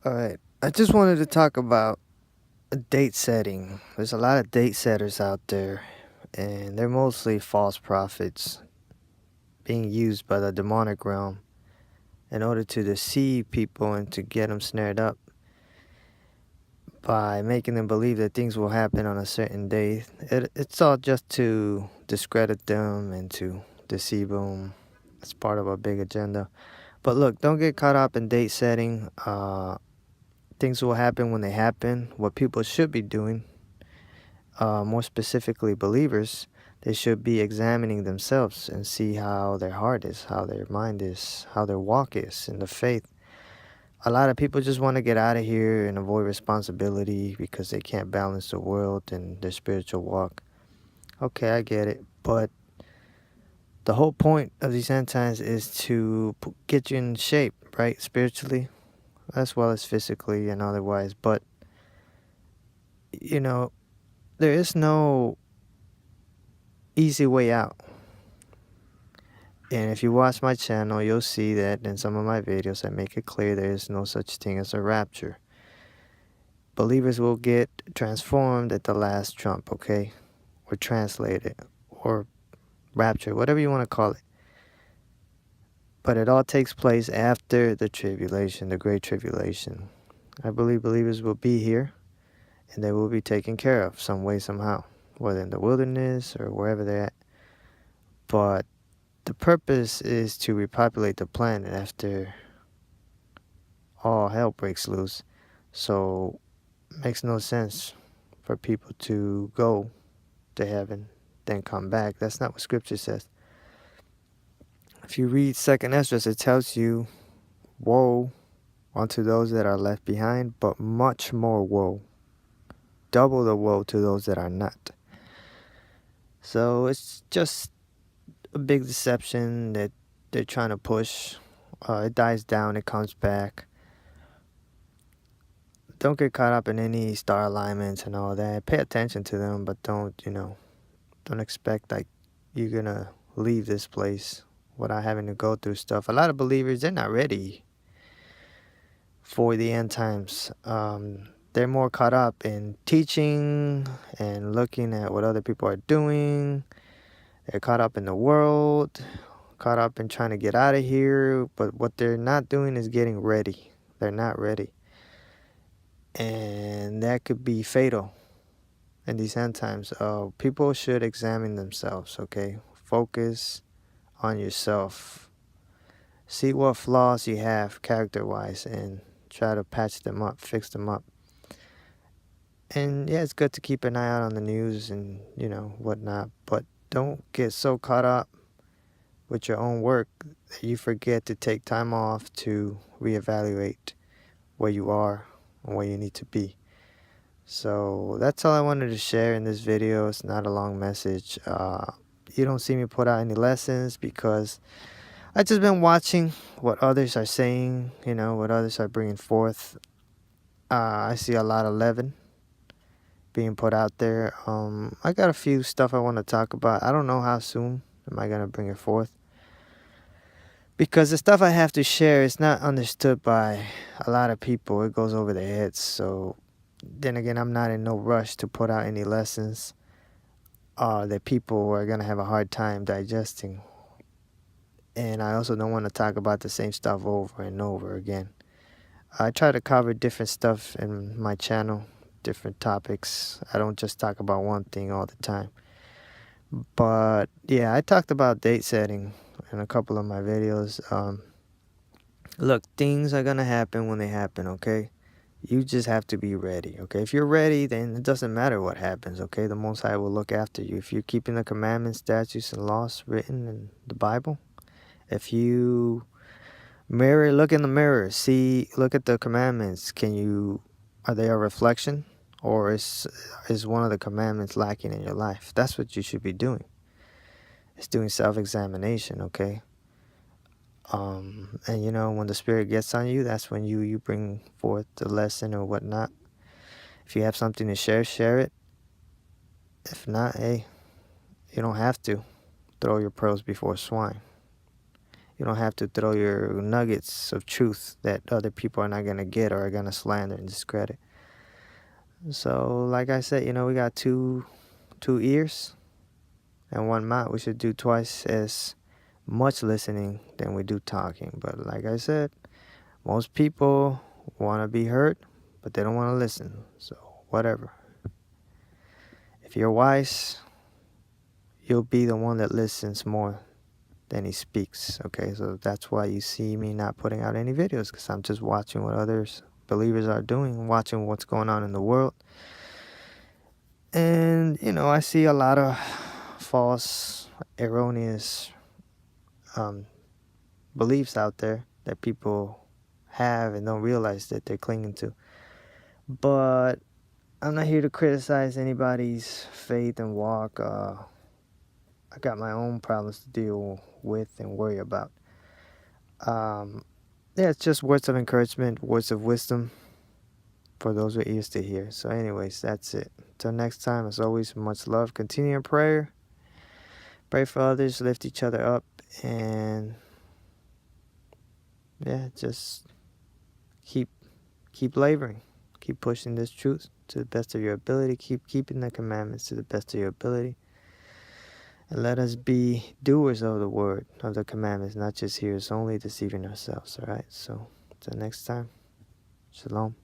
All right. I just wanted to talk about date setting. There's a lot of date setters out there, and they're mostly false prophets being used by the demonic realm in order to deceive people and to get them snared up by making them believe that things will happen on a certain day. It's all just to discredit them and to deceive them. It's part of a big agenda. But look, don't get caught up in date setting. Things will happen when they happen. What people should be doing, more specifically believers, they should be examining themselves and see how their heart is, how their mind is, how their walk is in the faith. A lot of people just want to get out of here and avoid responsibility because they can't balance the world and their spiritual walk. Okay, I get it. But the whole point of these end times is to get you in shape, right? Spiritually, as well as physically and otherwise. But, you know, there is no easy way out. And if you watch my channel, you'll see that in some of my videos, I make it clear there is no such thing as a rapture. Believers will get transformed at the last trump, okay? Or translated, or rapture, whatever you want to call it. But it all takes place after the tribulation, the great tribulation. I believe believers will be here, and they will be taken care of some way, somehow, whether in the wilderness or wherever they're at. But the purpose is to repopulate the planet after all hell breaks loose. So it makes no sense for people to go to heaven, then come back. That's not what scripture says. If you read 2nd Ezra, it tells you, woe unto those that are left behind, but much more woe. Double the woe to those that are not. So it's just a big deception that they're trying to push. It dies down, it comes back. Don't get caught up in any star alignments and all that. Pay attention to them, but don't expect like you're gonna leave this place without having to go through stuff. A lot of believers, they're not ready for the end times. They're more caught up in teaching and looking at what other people are doing. They're caught up in the world, caught up in trying to get out of here. But what they're not doing is getting ready. They're not ready. And that could be fatal in these end times. People should examine themselves, okay? Focus on yourself. See what flaws you have character-wise and try to patch them up, fix them up. And yeah, it's good to keep an eye out on the news and, whatnot. But don't get so caught up with your own work that you forget to take time off to reevaluate where you are and where you need to be. So that's all I wanted to share in this video. It's not a long message. You don't see me put out any lessons because I just been watching what others are saying, what others are bringing forth. I see a lot of leaven being put out there. I got a few stuff I want to talk about. I don't know how soon am I going to bring it forth, because the stuff I have to share is not understood by a lot of people. It goes over their heads. So then again, I'm not in no rush to put out any lessons that people are going to have a hard time digesting. And I also don't want to talk about the same stuff over and over again. I try to cover different stuff in my channel, different topics. I don't just talk about one thing all the time. But yeah, I talked about date setting in a couple of my videos. Look, things are going to happen when they happen, okay? You just have to be ready, okay? If you're ready, then it doesn't matter what happens, okay? The Most High will look after you. If you're keeping the commandments, statutes, and laws written in the Bible, if you look in the mirror, look at the commandments. Are they a reflection? Or is one of the commandments lacking in your life? That's what you should be doing. It's doing self-examination, okay? And when the Spirit gets on you, that's when you bring forth the lesson or whatnot. If you have something to share it. If not, hey, you don't have to throw your pearls before swine. You don't have to throw your nuggets of truth that other people are not going to get or are going to slander and discredit. So, like I said, we got two ears and one mouth. We should do twice as much listening than we do talking. But like I said, most people want to be heard, but they don't want to listen. So, whatever. If you're wise, you'll be the one that listens more than he speaks. Okay, so that's why you see me not putting out any videos, because I'm just watching what others believers are doing, watching what's going on in the world. And I see a lot of false, erroneous beliefs out there that people have and don't realize that they're clinging to. But I'm not here to criticize anybody's faith and walk. I got my own problems to deal with and worry about. Yeah, it's just words of encouragement, words of wisdom for those with ears to hear. So anyways, that's it. Till next time, as always, much love. Continue in prayer. Pray for others, lift each other up, and yeah, just keep laboring. Keep pushing this truth to the best of your ability. Keep keeping the commandments to the best of your ability. And let us be doers of the word, of the commandments, not just hearers only, deceiving ourselves. All right? So, till next time, shalom.